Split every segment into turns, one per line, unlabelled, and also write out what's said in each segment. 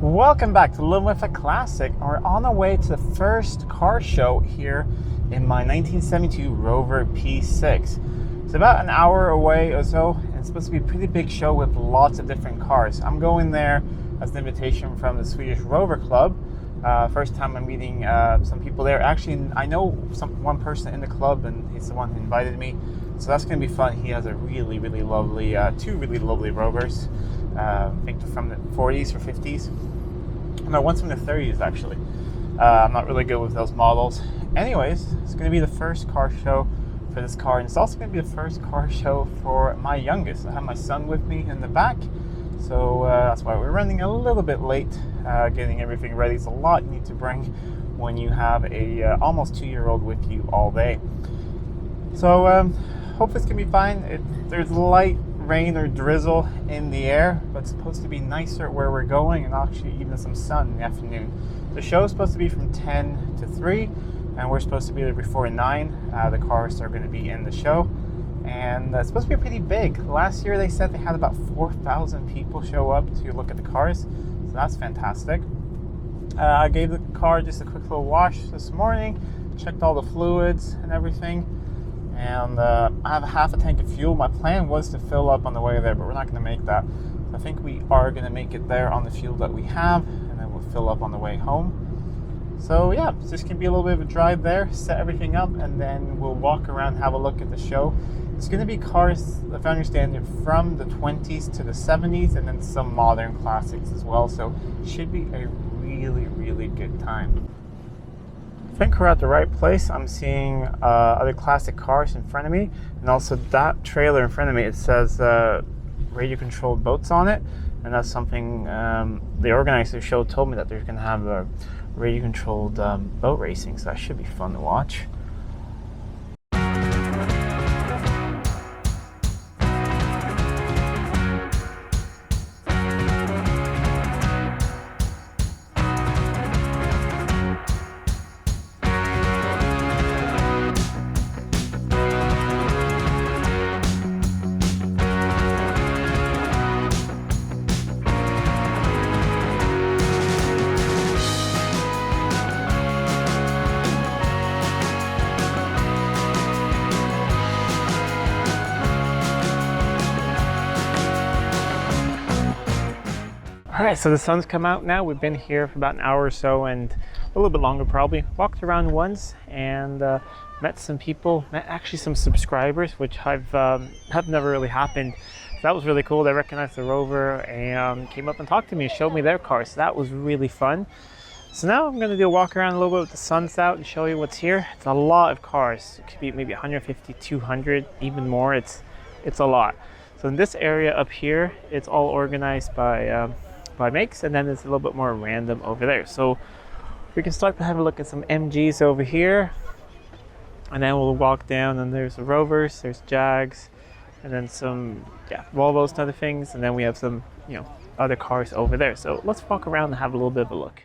Welcome back to Live With a Classic. We're on our way to the first car show here in my 1972 Rover P6. It's about an hour away or so, and it's supposed to be a pretty big show with lots of different cars. I'm going there as an invitation from the Swedish Rover Club. First time I'm meeting some people there. Actually, I know one person in the club, and he's the one who invited me. So that's going to be fun. He has a really lovely, two really lovely Rovers. I think they're from the 40s or 50s. No, one's from the 30s actually. I'm not really good with those models. Anyways, it's going to be the first car show for this car, and it's also going to be the first car show for my youngest. I have my son with me in the back, so that's why we're running a little bit late, getting everything ready. It's a lot you need to bring when you have a almost 2-year-old with you all day. So hope this can be fine. There's light rain or drizzle in the air, but it's supposed to be nicer where we're going, and actually even some sun in the afternoon. The show is supposed to be from 10 to 3, and we're supposed to be there before 9. The cars are going to be in the show, and it's supposed to be pretty big. Last year they said they had about 4,000 people show up to look at the cars, so that's fantastic. I gave the car just a quick little wash this morning, checked all the fluids and everything. And I have half a tank of fuel. My plan was to fill up on the way there, but we're not going to make that. So I think we are going to make it there on the fuel that we have, and then we'll fill up on the way home. So yeah, it's just going to be a little bit of a drive there, set everything up, and then we'll walk around, have a look at the show. It's going to be cars, if I understand it, from the 20s to the 70s, and then some modern classics as well. So it should be a really good time. I think we're at the right place. I'm seeing other classic cars in front of me, and also that trailer in front of me, it says radio controlled boats on it, and that's something the organizer of the show told me, that they're going to have a radio controlled boat racing, so that should be fun to watch. Alright, so the sun's come out now. We've been here for about an hour or so, and a little bit longer probably. Walked around once and met some people, met actually some subscribers, which have never really happened. So that was really cool. They recognized the Rover and came up and talked to me and showed me their cars. So that was really fun. So now I'm going to do a walk around a little bit with the sun's out and show you what's here. It's a lot of cars. It could be maybe 150, 200, even more. It's a lot. So in this area up here, it's all organized by makes, and then it's a little bit more random over there. So we can start to have a look at some MGs over here, and then we'll walk down, and there's the Rovers, there's Jags, and then some Volvos and other things, and then we have some other cars over there. So let's walk around and have a little bit of a look.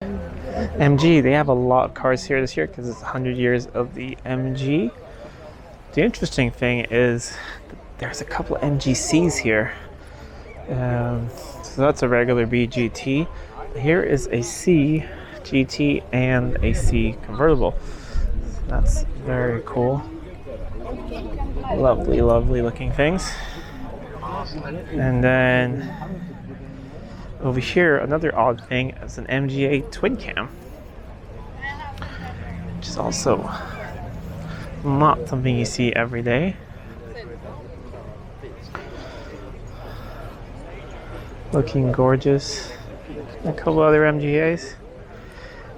MG, they have a lot of cars here this year because it's 100 years of the MG. The interesting thing is there's a couple of MGCs here. So that's a regular B GT. Here is a C GT and a C convertible. So that's very cool. Lovely looking things. And then over here, another odd thing is an MGA twin cam, which is also not something you see every day. Looking gorgeous. A couple other MGAs.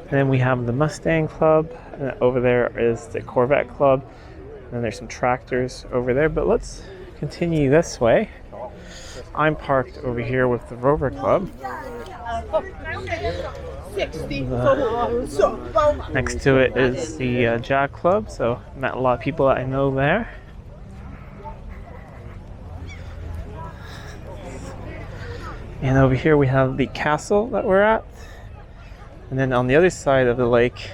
And then we have the Mustang Club, and over there is the Corvette Club. And then there's some tractors over there, but let's continue this way. I'm parked over here with the Rover Club. Next to it is the Jag Club, so met a lot of people that I know there. And over here we have the castle that we're at. And then on the other side of the lake,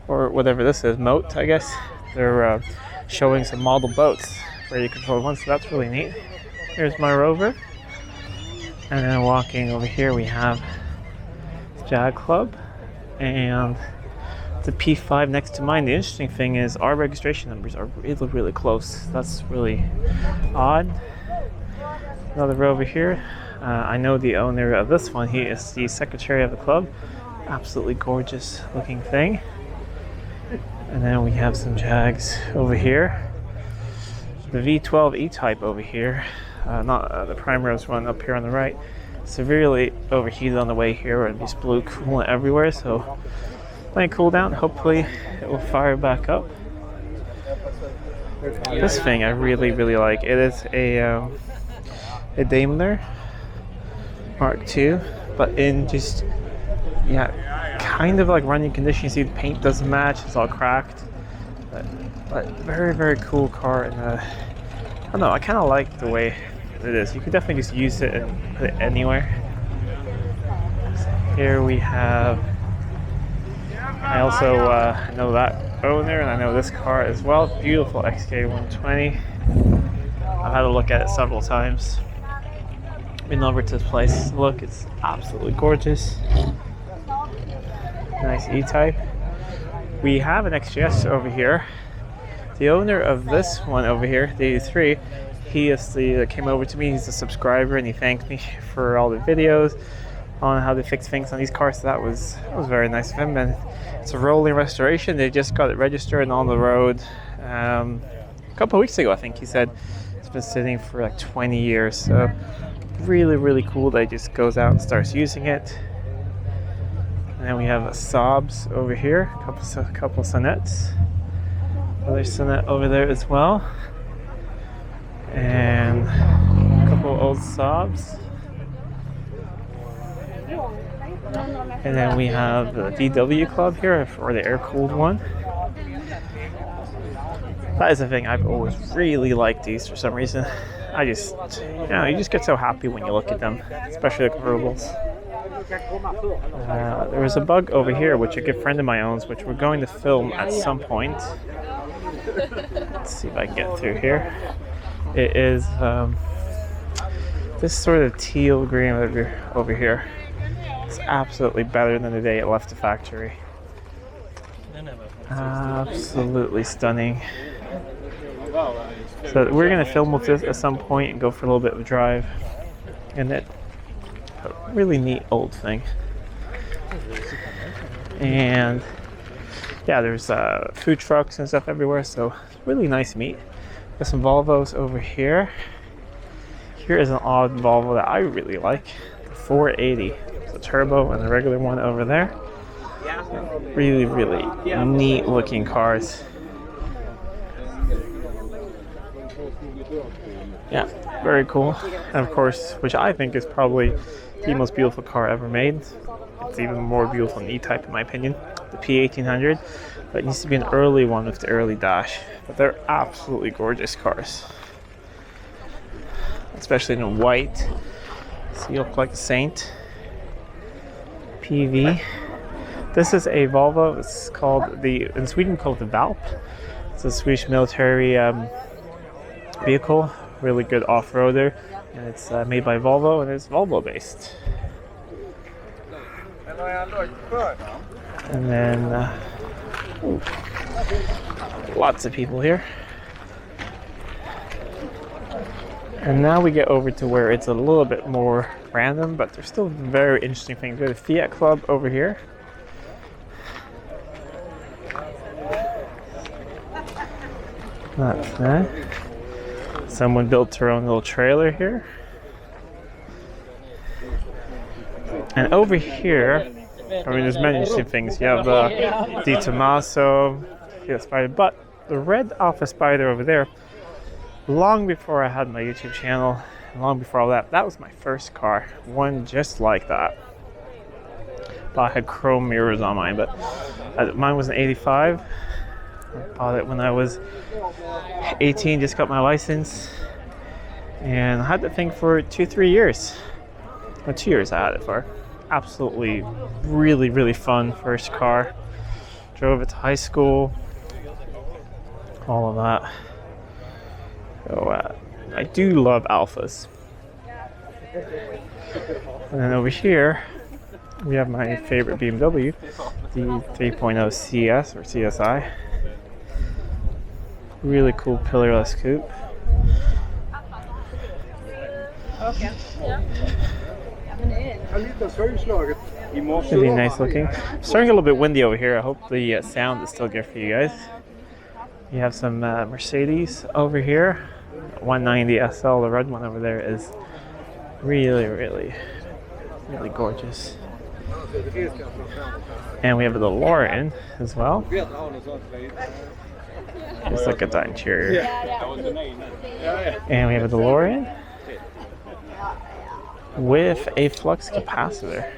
or whatever this is, moat, I guess, they're showing some model boats where you control one, so that's really neat. Here's my Rover. And then walking over here we have Jag Club and the P5 next to mine. The interesting thing is our registration numbers are really close. That's really odd. Another Rover here. I know the owner of this one. He is the secretary of the club. Absolutely gorgeous looking thing. And then we have some Jags over here. The V12 E-Type over here. Not the Primrose one up here on the right. Severely overheated on the way here and just blew coolant everywhere. So let it cool down. Hopefully it will fire back up. This thing I really like. It is a Daimler Mark II, but in just, yeah, kind of like running condition. You see the paint doesn't match, it's all cracked, but very cool car. And I don't know, I kind of like the way it is. You could definitely just use it and put it anywhere. Here we have, I also know that owner, and I know this car as well. Beautiful XK120. I've had a look at it several times. Been over to this place to look. It's absolutely gorgeous. Nice E-Type. We have an XGS over here. The owner of this one over here, the 83, he is the came over to me. He's a subscriber, and he thanked me for all the videos on how they fix things on these cars. So that was very nice of him. And it's a rolling restoration. They just got it registered and on the road a couple of weeks ago, I think he said. It's been sitting for like 20 years. So really cool that he just goes out and starts using it. And then we have a Saabs over here, a couple Sonettes. Another Sonette over there as well. And a couple old Saabs. And then we have the DW Club here, or the air-cooled one. That is the thing, I've always really liked these for some reason. I just, you know, you just get so happy when you look at them, especially the convertibles. There was a Bug over here, which a good friend of mine owns, which we're going to film at some point. Let's see if I can get through here. It is this sort of teal green over here. It's absolutely better than the day it left the factory. Absolutely stunning. So we're going to film with this at some point and go for a little bit of a drive. And it's a really neat old thing. And yeah, there's food trucks and stuff everywhere, so it's really nice meat. There's some Volvos over here. Here is an odd Volvo that I really like, the 480. The turbo and the regular one over there. Really neat looking cars. Yeah, very cool. And of course, which I think is probably the most beautiful car ever made. It's even more beautiful than E-Type in my opinion. The P1800. But it needs to be an early one with the early dash. But they're absolutely gorgeous cars. Especially in white. So you look like a saint. PV. This is a Volvo. It's called in Sweden called the Valp. It's a Swedish military vehicle. Really good off-roader. And it's made by Volvo and it's Volvo based. And then lots of people here. And now we get over to where it's a little bit more random, but there's still very interesting things. We have the Fiat Club over here. That's that. Someone built their own little trailer here. And over here, I mean, there's many interesting things. You have the Di Tommaso, Fiat Spider, but the red Alpha Spider over there, long before I had my YouTube channel, long before all that, that was my first car. One just like that. But I had chrome mirrors on mine, but mine was an 85. I bought it when I was 18, just got my license. And I had that thing for 2-3 years. Or 2 years I had it for. Absolutely, really fun first car. Drove it to high school. All of that. So I do love Alphas. And then over here, we have my favorite BMW, the 3.0 CS or CSI. Really cool pillarless coupe. Really nice looking. It's starting a little bit windy over here. I hope the sound is still good for you guys. You have some Mercedes over here. 190 SL, the red one over there, is really, really, really gorgeous. And we have the DeLorean as well. Just look at that interior. And we have a DeLorean with a flux capacitor.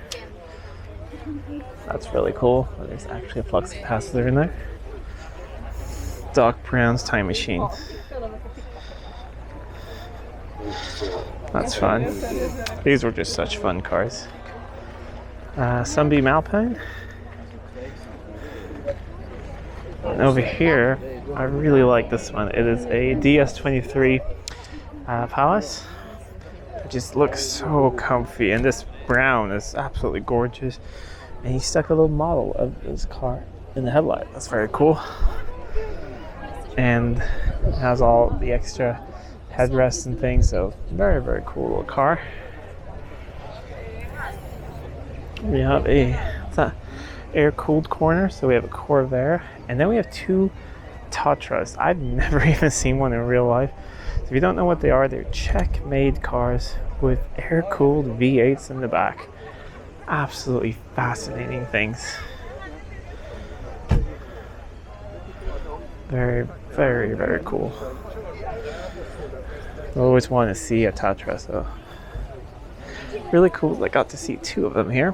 That's really cool. There's actually a flux capacitor in there. Doc Brown's time machine. That's fun. These were just such fun cars. Sunbeam Alpine. And over here, I really like this one. It is a DS23 Palace. It just looks so comfy, and this brown is absolutely gorgeous. And he stuck a little model of his car in the headlight. That's very cool. And it has all the extra headrests and things, so very, very cool little car. We have a air-cooled corner, so we have a Corvair, and then we have two Tatras. I've never even seen one in real life. So if you don't know what they are, they're Czech-made cars with air-cooled V8s in the back. Absolutely fascinating things. Very, very, very cool. I always want to see a Tatra, so really cool. I got to see two of them here.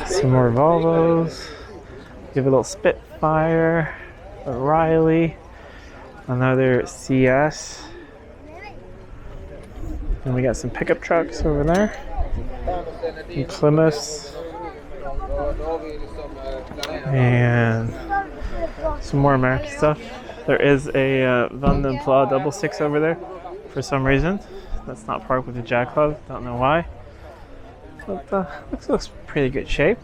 Some more Volvos. Give a little Spitfire, a Riley, another CS. And we got some pickup trucks over there. Some Plymouths. And some more American stuff. There is a Van den Pla 66 over there for some reason. That's not parked with the Jack Club. Don't know why. But looks pretty good shape.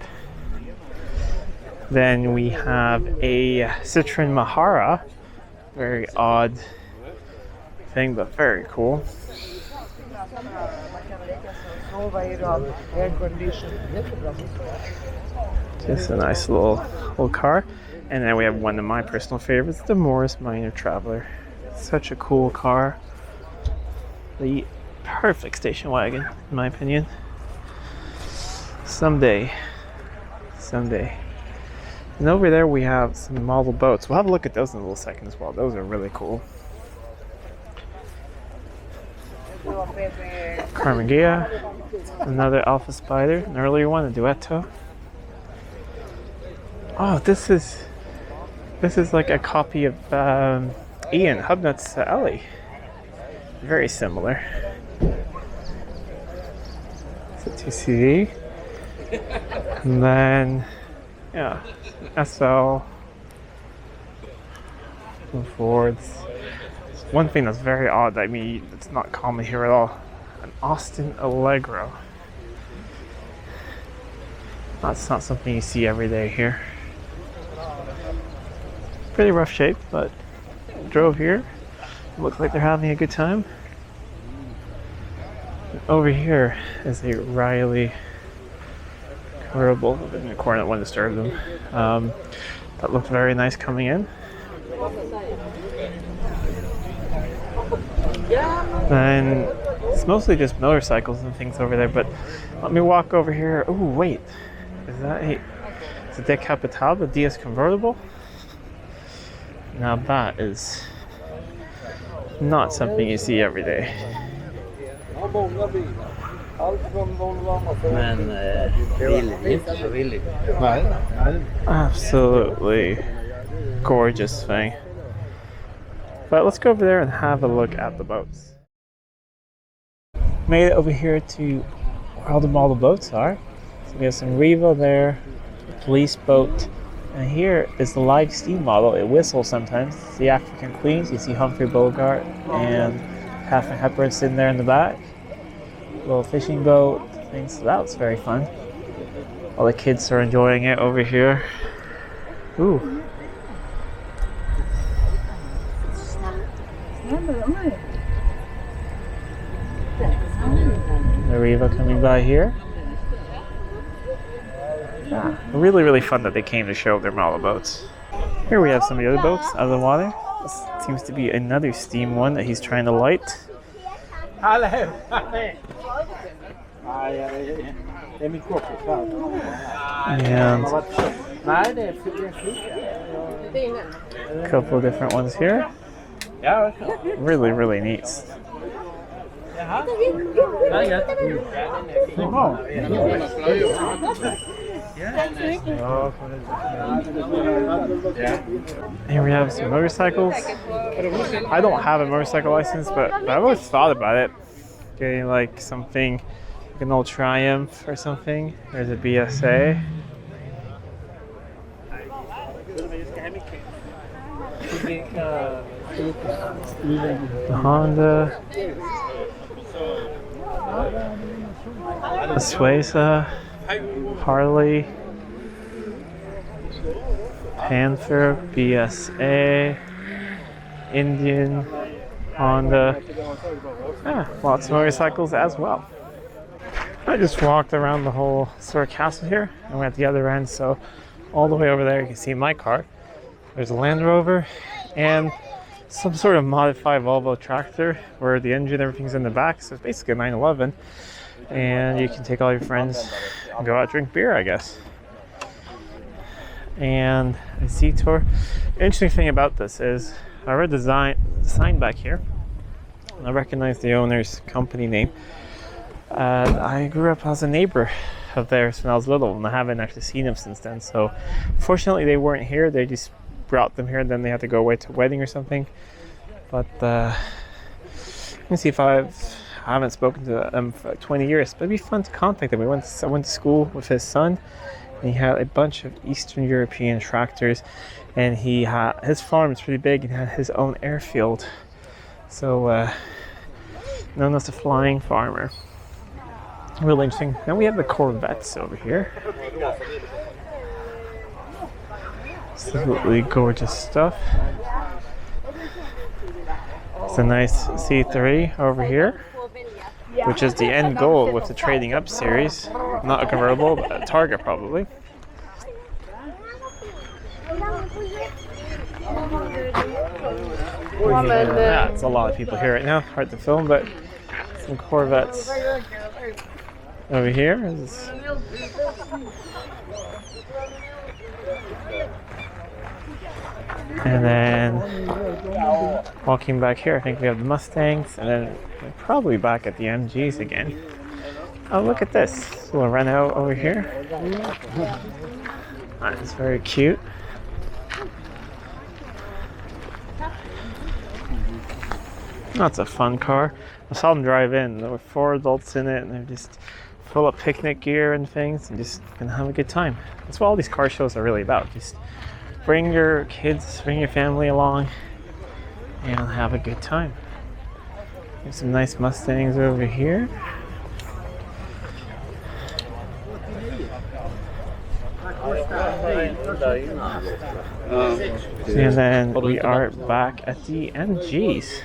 Then we have a Citroen Mahara. Very odd thing, but very cool. Just a nice little car. And then we have one of my personal favorites, the Morris Minor Traveler. Such a cool car. The perfect station wagon, in my opinion. Someday. And over there we have some model boats. We'll have a look at those in a little second as well. Those are really cool. Carmagia, another Alpha Spider, an earlier one, a Duetto. Oh, this is like a copy of Ian Hubnut's Ellie. Very similar. It's a 2CV. And then, yeah, SL. Fords. One thing that's very odd, I mean, it's not common here at all. An Austin Allegro. That's not something you see every day here. Pretty rough shape, but drove here. Looks like they're having a good time. And over here is a Riley convertible in the corner that wouldn't disturb them. That looked very nice coming in. And it's mostly just motorcycles and things over there, but let me walk over here. Oh, wait. Is that a Decapitable DS convertible? Now that is not something you see every day. Absolutely gorgeous thing. But let's go over there and have a look at the boats. Made it over here to where all the model boats are. So we have some Revo there, a police boat, And here is the live steam model. It whistles sometimes. It's the African Queens. You see Humphrey Bogart and Katharine Hepburn sitting there in the back. Little fishing boat things. So that was very fun. All the kids are enjoying it over here. Ooh. The Riva coming by here. Yeah, really, really fun that they came to show their model boats. Here we have some of the other boats out of the water. This seems to be another steam one that he's trying to light. And a couple of different ones here. Really, really neat. Here we have some motorcycles. I don't have a motorcycle license, but I've always thought about it. Getting like something, like an old Triumph or something. There's a BSA. The Honda. The Sueza. Harley. Panther. BSA. Indian. Honda. Yeah, lots of motorcycles as well. I just walked around the whole sort of castle here, and we're at the other end, so all the way over there you can see my car. There's a Land Rover and some sort of modified Volvo tractor where the engine, everything's in the back, so it's basically a 911, and you can take all your friends and go out and drink beer, I guess. And a C-Tour. Interesting thing about this is I read the sign back here, and I recognize the owner's company name. I grew up as a neighbor of theirs when I was little, and I haven't actually seen them since then. So, fortunately, they weren't here. They just brought them here, and then they had to go away to a wedding or something. But let me see if I haven't spoken to them for like 20 years. But it'd be fun to contact them. I went to school with his son, and he had a bunch of Eastern European tractors, and his farm is pretty big and had his own airfield. So, known as the Flying Farmer. Really interesting. Then we have the Corvettes over here. Absolutely gorgeous stuff. It's a nice C3 over here, which is the end goal with the Trading Up series. Not a convertible, but a Targa probably. Yeah, it's a lot of people here right now. Hard to film, but some Corvettes over here. And then walking back here, I think we have the Mustangs, and then we're probably back at the MGs again. Oh, look at this little Renault over here. That's very cute. That's a fun car. I saw them drive in. There were 4 adults in it, and they're just full of picnic gear and things, and just gonna have a good time. That's what all these car shows are really about. Just bring your kids, bring your family along, and have a good time. There's some nice Mustangs over here. And then we are back at the MGs.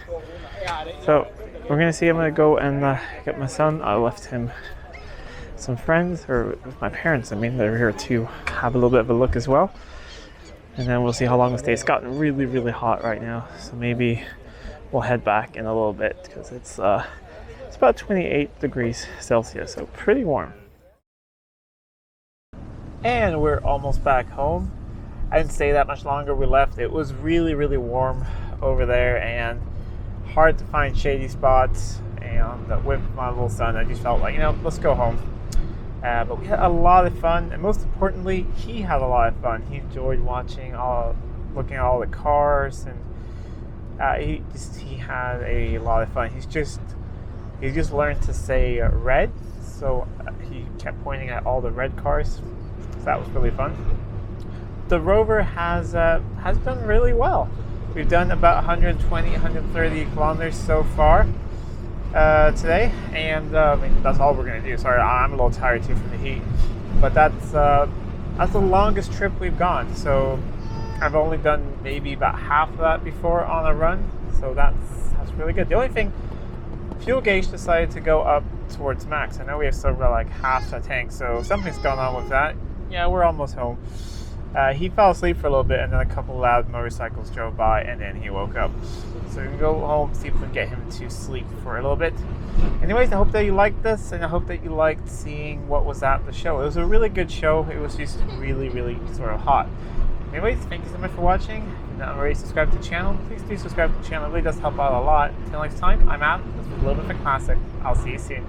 So we're gonna see. I'm gonna go and get my son. I left him some friends, or with my parents. I mean, they're here to have a little bit of a look as well. And then we'll see how long it stays. It's gotten really, really hot right now, so maybe we'll head back in a little bit because it's about 28 degrees Celsius, so pretty warm. And we're almost back home. I didn't stay that much longer. We left. It was really, really warm over there and hard to find shady spots. And with my little son, I just felt like, let's go home. But we had a lot of fun, and most importantly, he had a lot of fun. He enjoyed looking at all the cars, and he had a lot of fun. He's just learned to say red, so he kept pointing at all the red cars. So that was really fun. the Rover has done really well. We've done about 120, 130 kilometers so far today, and I mean, that's all we're gonna do. Sorry, I'm a little tired too from the heat, but that's the longest trip we've gone. So I've only done maybe about half of that before on a run, so that's really good. The only thing, fuel gauge decided to go up towards max. I know we have still got like half a tank, so something's going on with that. Yeah, we're almost home. He fell asleep for a little bit, and then a couple loud motorcycles drove by, and then he woke up. So we can go home, see if we can get him to sleep for a little bit. Anyways, I hope that you liked this, and I hope that you liked seeing what was at the show. It was a really good show. It was just really, really sort of hot. Anyways, thank you so much for watching. If you're not already subscribed to the channel, please do subscribe to the channel. It really does help out a lot. Until next time, I'm out. This was a little bit of a classic. I'll see you soon.